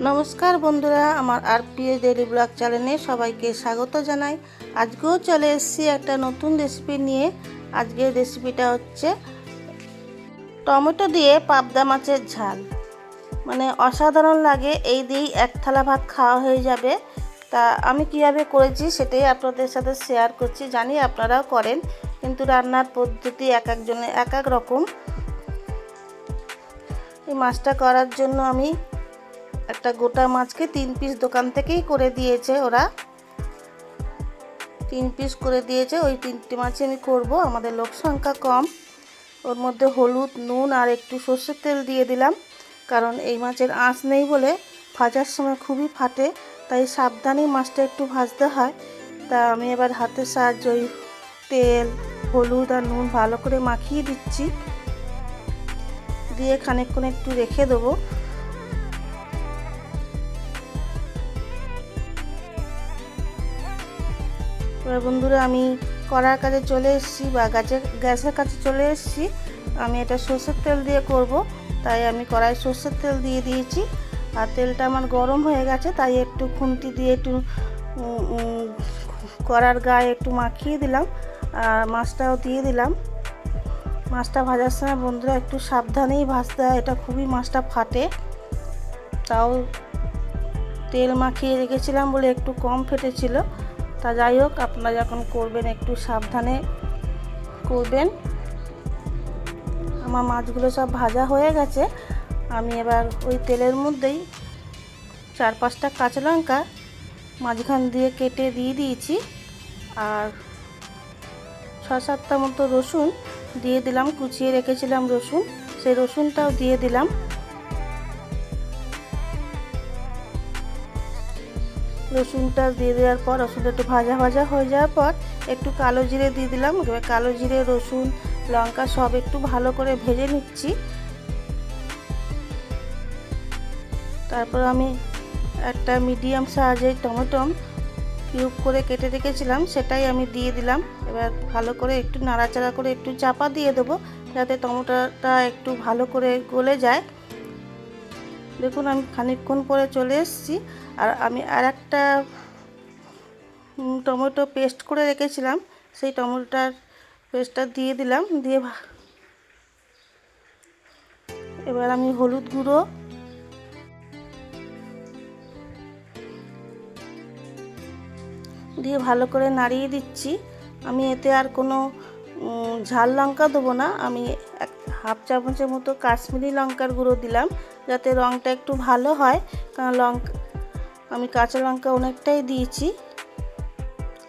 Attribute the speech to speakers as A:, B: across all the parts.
A: নমস্কার বন্ধুরা, আমার আরপিএস ডেইলি ব্লগ চ্যানেলে সবাইকে স্বাগত জানাই। আজকেও চলে এসেছি একটা নতুন রেসিপি নিয়ে। আজকের রেসিপিটা হচ্ছে টমেটো দিয়ে পাবদা মাছের ঝাল। মানে অসাধারণ লাগে, এই দিয়েই এক থালা ভাত খাওয়া হয়ে যাবে। তা আমি কিভাবে করেছি সেটাই আপনাদের সাথে শেয়ার করছি। জানি আপনারাও করেন, কিন্তু রান্নার পদ্ধতি এক একজনের এক এক রকম। এই মাছটা করার জন্য আমি একটা গোটা মাছকে 3 পিস দোকান থেকেই করে দিয়েছে, ওরা 3 পিস করে দিয়েছে। ওই 3টে মাছই আমি করব, আমাদের লোক সংখ্যা কম। ওর মধ্যে হলুদ, নুন আর একটু সর্ষের তেল দিয়ে দিলাম, কারণ এই মাছের আঁশ নেই বলে ভাজার সময় খুবই ফাটে, তাই সাবধানেই মাছটা একটু ভাজতে হয়। তা আমি এবার হাতের সাহায্যে ওই তেল, হলুদ আর নুন ভালো করে মাখিয়ে দিচ্ছি, দিয়ে খানিকক্ষণ একটু রেখে দেবো। এবার বন্ধুরা আমি কড়ার কাছে চলে এসেছি, বা গ্যাসের কাছে চলে এসেছি। আমি এটা সর্ষের তেল দিয়ে করব, তাই আমি কড়াই সর্ষের তেল দিয়ে দিয়েছি। আর তেলটা আমার গরম হয়ে গেছে, তাই একটু খুন্তি দিয়ে একটু কড়ার গায়ে একটু মাখিয়ে দিলাম, আর মাছটাও দিয়ে দিলাম। মাছটা ভাজার সময় বন্ধুরা একটু সাবধানেই ভাজতে হয়, এটা খুবই মাছটা ফাটে। তাও তেল মাখিয়ে রেখেছিলাম বলে একটু কম ফেটেছিল। তা যাই হোক, আপনারা যখন করবেন একটু সাবধানে করবেন। আমার মাছগুলো সব ভাজা হয়ে গেছে। আমি এবার ওই তেলের মধ্যেই 4-5টা কাঁচা লঙ্কা মাঝখান দিয়ে কেটে দিয়ে দিয়েছি, আর 6-7টা মতো রসুন দিয়ে দিলাম। কুচিয়ে রেখেছিলাম রসুন, সেই রসুনটাও দিয়ে দিলাম। রসুনটা দিয়ে দেওয়ার পর রসুনটা একটু ভাজা ভাজা হয়ে যাওয়ার পর একটু কালো জিরে দিয়ে দিলাম। এবার কালো জিরে, রসুন, লঙ্কা সব একটু ভালো করে ভেজে নিচ্ছি। তারপর আমি একটা মিডিয়াম সাইজের টমেটো কিউব করে কেটে রেখেছিলাম, সেটাই আমি দিয়ে দিলাম। এবার ভালো করে একটু নাড়াচাড়া করে একটু চাপা দিয়ে দেবো, যাতে টমেটোটা একটু ভালো করে গলে যায়। দেখুন আমি খানিকক্ষণ পরে চলে এসেছি, আর আমি আর একটা টমেটো পেস্ট করে রেখেছিলাম, সেই টমেটোটার পেস্টটা দিয়ে দিলাম। দিয়ে এবার আমি হলুদ গুঁড়ো, দিয়ে ভালো করে নাড়িয়ে দিচ্ছি। আমি এতে আর কোনো ঝাল লঙ্কা দেবো না, আমি 1/2 চামচের মতো কাশ্মীরি লঙ্কার গুঁড়ো দিলাম, যাতে রঙটা একটু ভালো হয়। কারণ আমি কাঁচা লঙ্কা অনেকটাই দিয়েছি,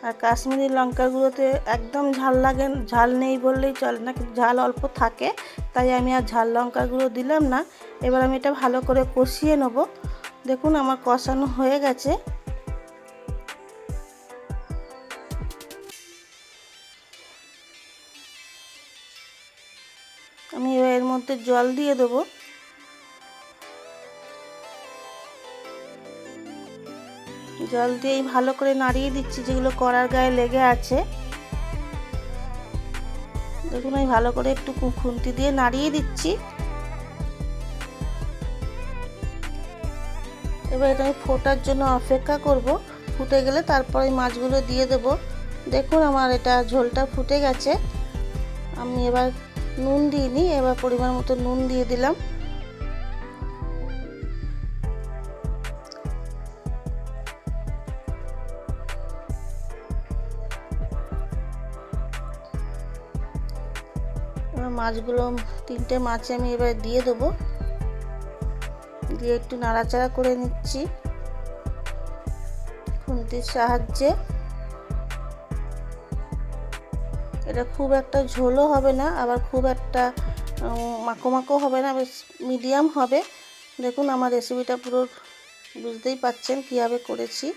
A: আর কাশ্মীরি লঙ্কার গুঁড়োতে একদম ঝাল লাগে, ঝাল নেই বললেই চলে না, কিন্তু ঝাল অল্প থাকে, তাই আমি আর ঝাল লঙ্কার গুঁড়ো দিলাম না। এবার আমি এটা ভালো করে কষিয়ে নেব। দেখুন আমার কষানো হয়ে গেছে। আমি এর মধ্যে জল দিয়ে দেবো। জল দিয়েই ভালো করে নাড়িয়ে দিচ্ছি, যেগুলো কড়ার গায়ে লেগে আছে। দেখুন আমি ভালো করে একটু খুন্তি দিয়ে নাড়িয়ে দিচ্ছি। এবার এটা আমি ফোটার জন্য অপেক্ষা করব, ফুটে গেলে তারপরে মাছগুলো দিয়ে দেব। দেখুন আমার এটা ঝোলটা ফুটে গেছে। আমি এবার নুন দিইনি, এবার পরিমাণ মতো নুন দিয়ে দিলাম। মাছগুলো 3টে মাছ আমি এবার দিয়ে দেবো, দিয়ে একটু নাড়াচাড়া করে নিচ্ছি খুন্তির সাহায্যে। এটা খুব একটা ঝোলও হবে না, আবার খুব একটা মাখো মাখো হবে না, বেশ মিডিয়াম হবে। দেখুন আমার রেসিপিটা পুরো বুঝতেই পাচ্ছেন কীভাবে করেছি,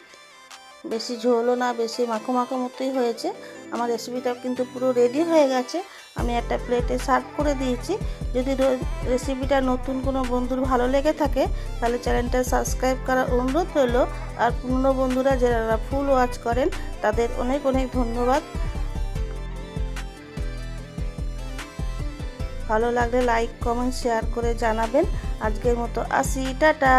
A: বেশি ঝোলও না, বেশি মাখো মাখো মতোই হয়েছে। আমার রেসিপিটা কিন্তু পুরো রেডি হয়ে গেছে। আমি একটা প্লেটে সার্ভ করে দিয়েছি। যদি রেসিপিটা নতুন কোনো বন্ধুর ভালো লেগে থাকে, তাহলে চ্যানেলটা সাবস্ক্রাইব করার অনুরোধ রইল। আর পুরনো বন্ধুরা যারা ফুল ওয়াচ করেন, তাদের অনেক অনেক ধন্যবাদ। ভালো লাগলে লাইক, কমেন্ট, শেয়ার করে জানাবেন। আজকের মতো আসি, টাটা।